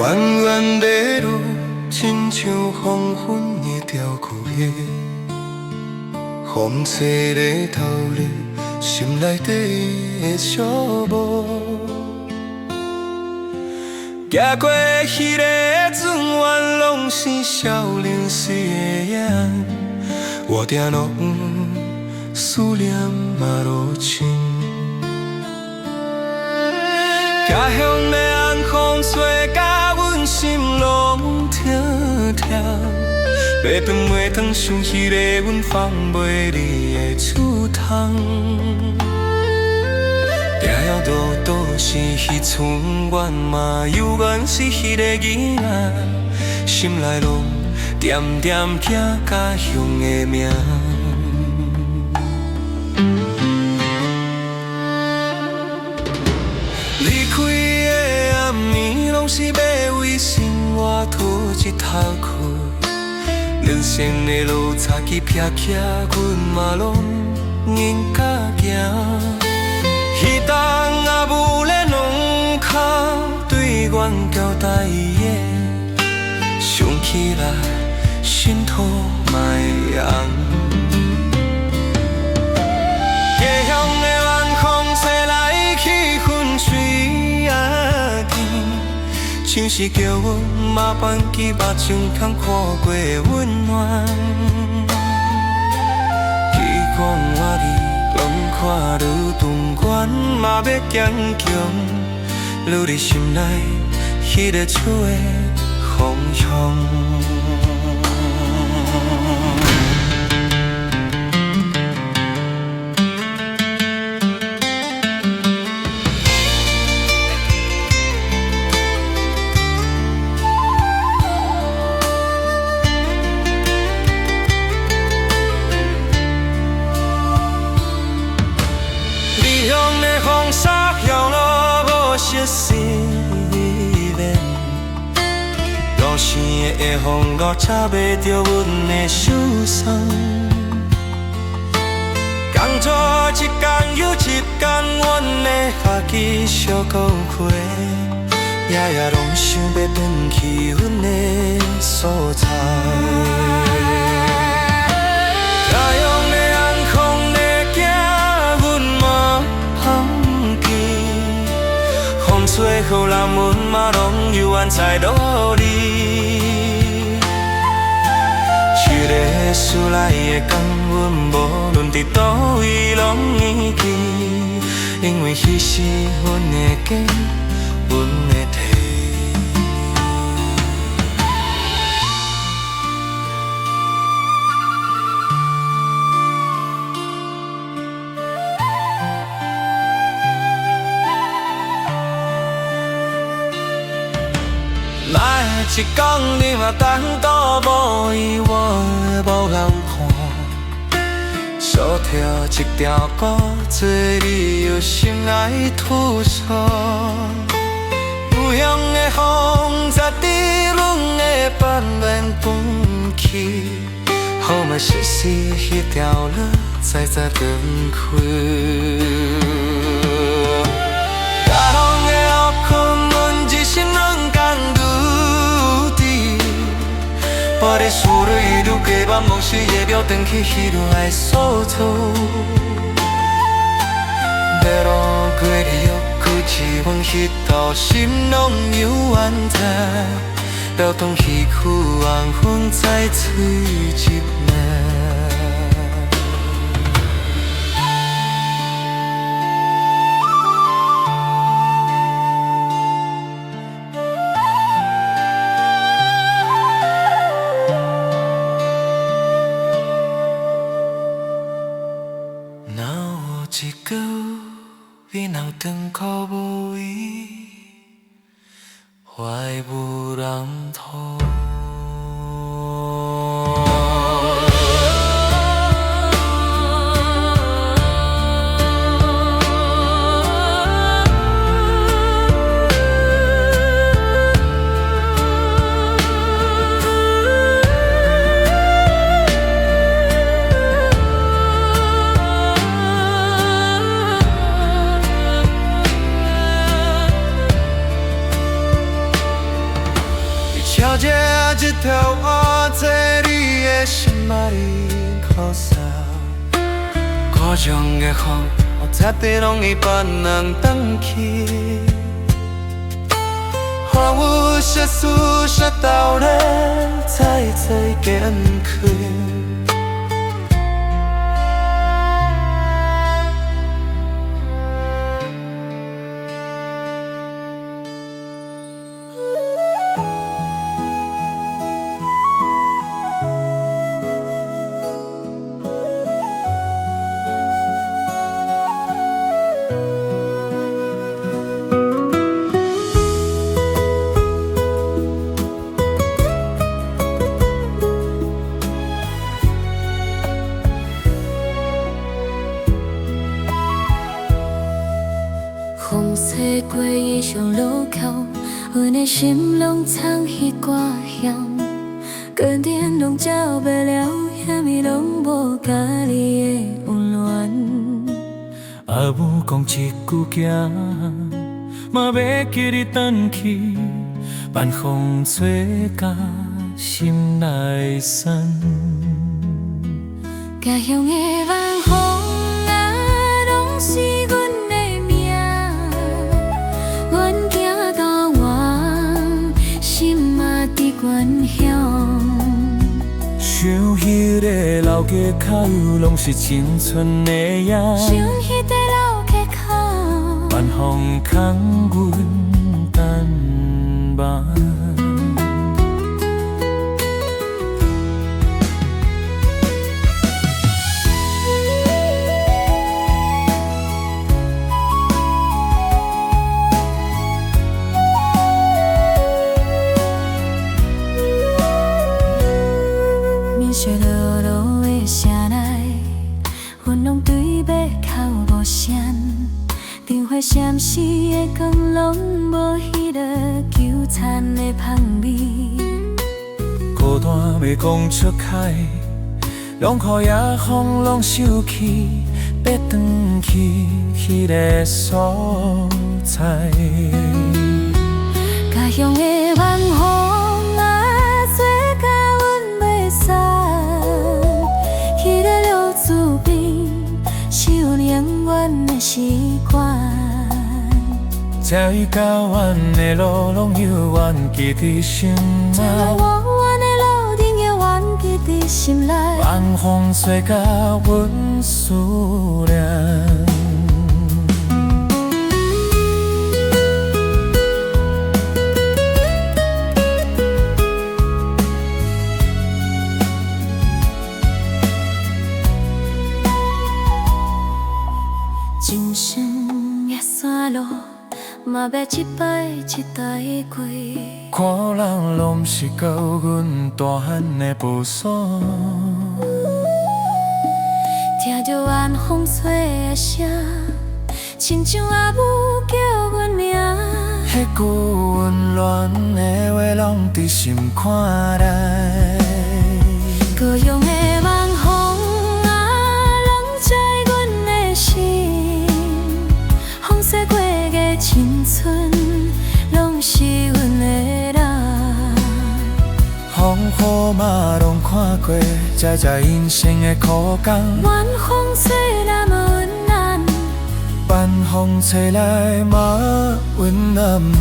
弯弯的路，亲像黄昏的条裤鞋，风吹在头里，心内底的寂寞。行过彼个转弯，拢是少年时的影，我定拢思念嘛落情。家乡的暗风吹，甲阮心拢痛痛。要转袂转，想起个阮放袂离的厝窗。定要路都是彼寸愿嘛，犹原是彼个囡仔，心内拢点点惊家乡的名。离开的暗暝，拢是要为生活讨一头气。人生的路差去撇起，阮嘛拢忍甲行。彼当阿母咧两脚对阮交代的，想起来心头嘛会红。家乡的晚风吹来气氛水仔甜，像是叫阮嘛放记目睭通看过的温暖。希望我哩看愈长远，嘛要坚强，愈伫心内迄个手的方向。路线的下风雨插袂着阮的受伤，工作一天又一天，阮的家己小讲话，夜夜拢想要返去阮的所在。家乡的暗空在行，阮嘛放弃。风吹雨淋，阮嘛拢犹原在努力。一个思来的港，阮无论伫倒位拢会记，因为彼是阮的家，阮的地。来一天你嘛当作无伊，我无人看。少跳一条歌，做你有心爱吐诉。故乡的风在伫阮的北面飞去，好嘛实是迄条路再再转开。家乡的乌云，阮一心两工。我的思虑愈加慢，往事会秒转去彼段爱所处。要路过你又开一份彼道，心拢犹原在，了当彼去黄昏再吹一暝。一个比人长苦无位，怀无人讨。条换做你的心爱的苦涩，苦情的雨，彻底拢已别人挡去。花有些事说到底，再坚开。风吹过异乡路口，阮的心拢藏迄歌香。决定拢找不了，遐物拢无甲你的温暖。阿母讲一句行，嘛要记你转去，晚风吹甲心内酸。家乡的晚风啊，拢是阮的命。阮行到远，心嘛伫原乡。想迄个老街口，拢是青春的影。想迄个老街口，晚风空阮等梦。雪落落的城内，阮拢对马口无声。灯火闪烁的光，拢无迄个纠缠的香味。孤单要讲出开，拢予夜风拢收起，要转去迄个所在。家乡的晚风啊，吹甲阮袂使。迄个柳枝边，想念阮的时光。这伊到阮的路，拢犹原记伫心内。我阮的路，顶犹原记伫心内。晚风吹甲阮思念。人生的山路，嘛要一摆一摆过。看人拢毋是到阮大汉的步数，听着晚风吹的声，亲像阿母叫阮名。迄句温暖的话，拢伫心坎内。高雄的晚风啊，拢在阮的心。风雪过的青春，拢是阮的人。风雨嘛拢看过，才知人生的苦工。晚风吹来无温暖，晚风吹来嘛温暖你。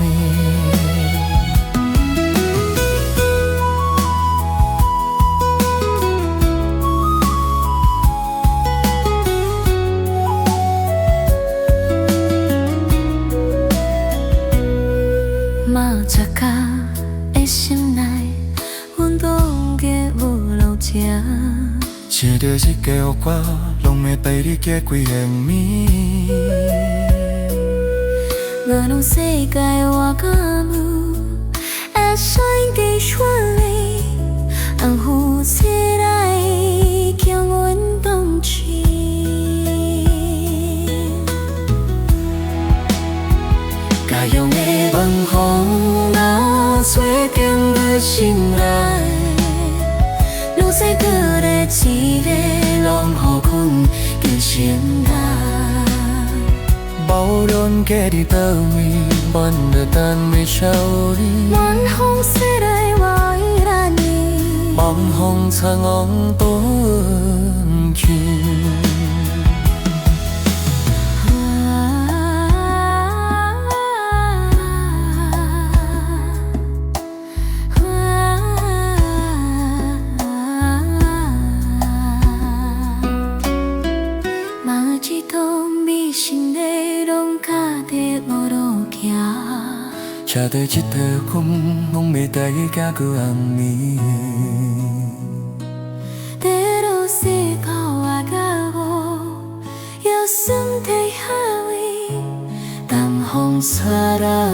嘛插甲的心内，阮拢计无路程。唱着这个歌，拢会陪你过几个暝。我拢世界我甲无，会选给选你，红雨吹来叫阮动情。家乡的晚风啊，吹进阮心内，愈洗过的一个，拢予阮记心内。无论家伫倒位，阮着等你相遇。晚风吹来我依然依往风吹往奔去。车底一条裙，拢袂带伊行过暗暝。地路西口啊甲我，腰酸地下位，东风吹来，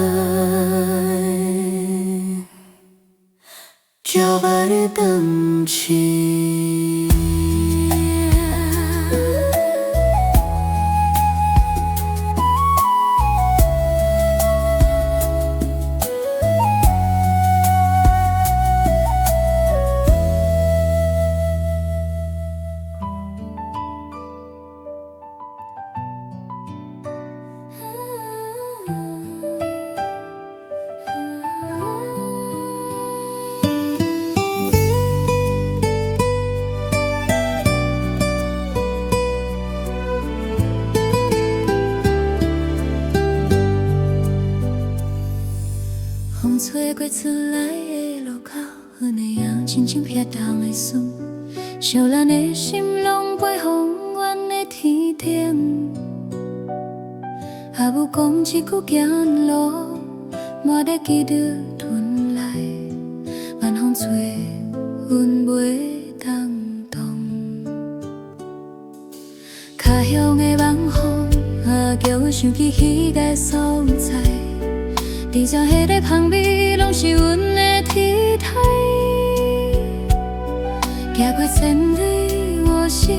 叫把你转去。风吹过厝内的路口，阮的影亲像飘动的水，烧咱的心拢飞往远的天顶。阿母讲一句行路，莫得记得吞来，晚风吹，阮袂当动。家乡的晚风啊，叫阮想起彼个所在。地上迄个香味，拢是阮的体态。行过千里我是，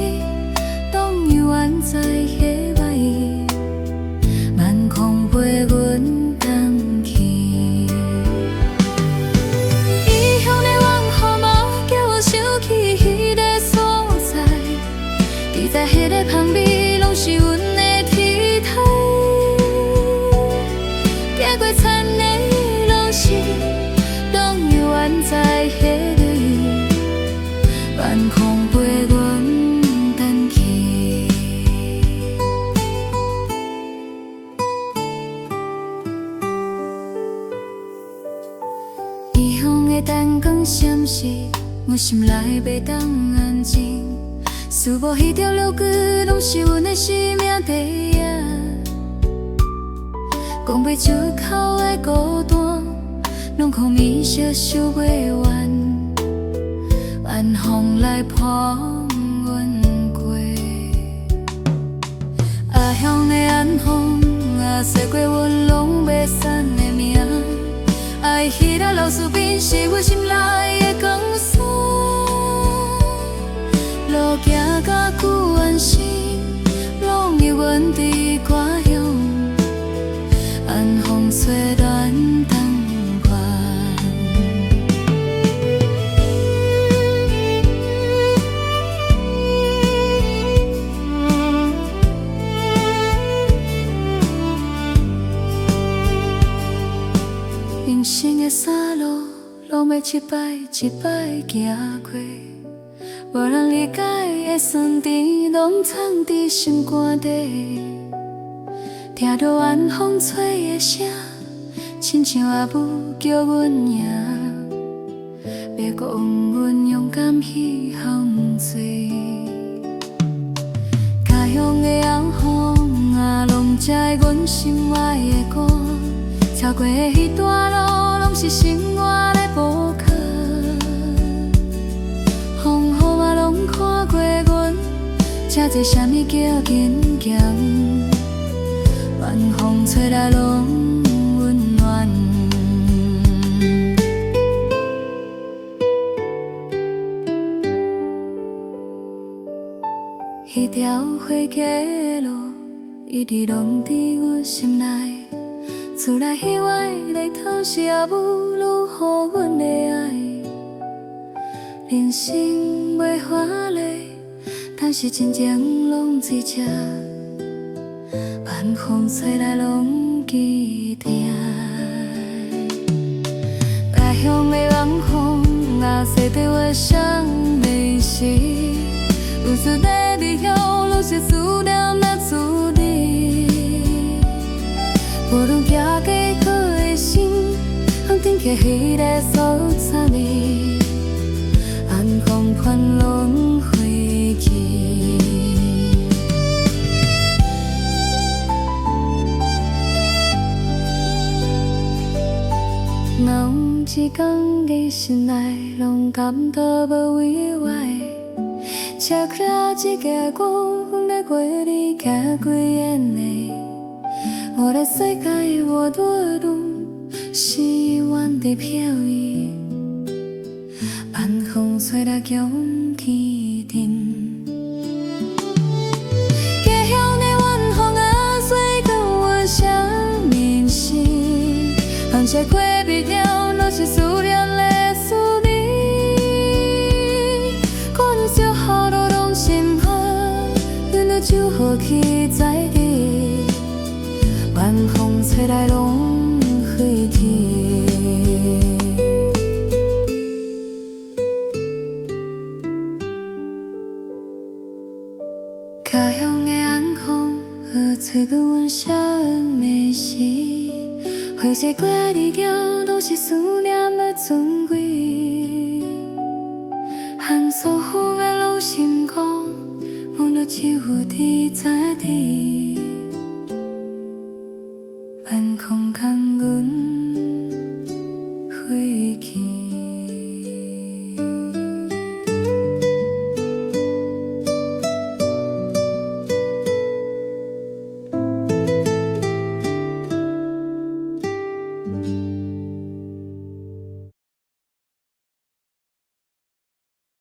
拢犹原在迄摆，晚空陪阮荡去。异乡的晚风嘛，叫我想起迄个所在。地在迄个香味，拢是阮的体态。行过千里拢是，拢犹原在迄里，晚空陪阮等去。异乡的灯光闪烁，我心内袂当安静。思无迄条路轨，拢是阮的生命底影。讲袂出口的孤单，拢靠暝色想袂完。晚风来伴阮过，阿乡的晚风啊，吹过阮拢袂散的名。爱彼条老树边是阮心内的光线，路行到久远时，拢犹原伫歌乡。晚风吹乱灯管，人生的山路，拢要一摆一摆行过，无人理解的酸甜，拢藏伫心肝底。听到晚风吹的声，亲像阿母叫阮名，要讲阮勇敢去风吹。家乡的晚风啊，拢知阮心爱的歌，超过的迄段路，拢是生活的补课。风雨嘛，拢看过阮，才知啥物叫坚强。晚风吹来拢温暖，迄条花街路一直拢伫阮心内。厝内戏外日头是阿母愈予阮的爱，人生袂华丽，但是真情拢最赤。晚风吹来拢记定，家乡的晚风啊，那些对我想没戏，无数的理由，路线塑料那注定。无论行过好的心，肯定起迄个所在里，安风盘轮回去。若有一天你醒来，拢感到无位我的，车开一架歌，阮要过你行过的路。我的世界我多路，是原地飘逸，晚风吹来强天顶。家乡的晚风啊，吹过我想念心，放下过笔了，若是思念的思念，可能小雨落拢心寒，阮的酒好去在地，晚风吹来拢回去。家乡的晚风，吹过阮少年时，花谢过的离调，拢是思念的尊贵。寒霜雨的老心讲，阮的酒有伫在地，晚空牵阮。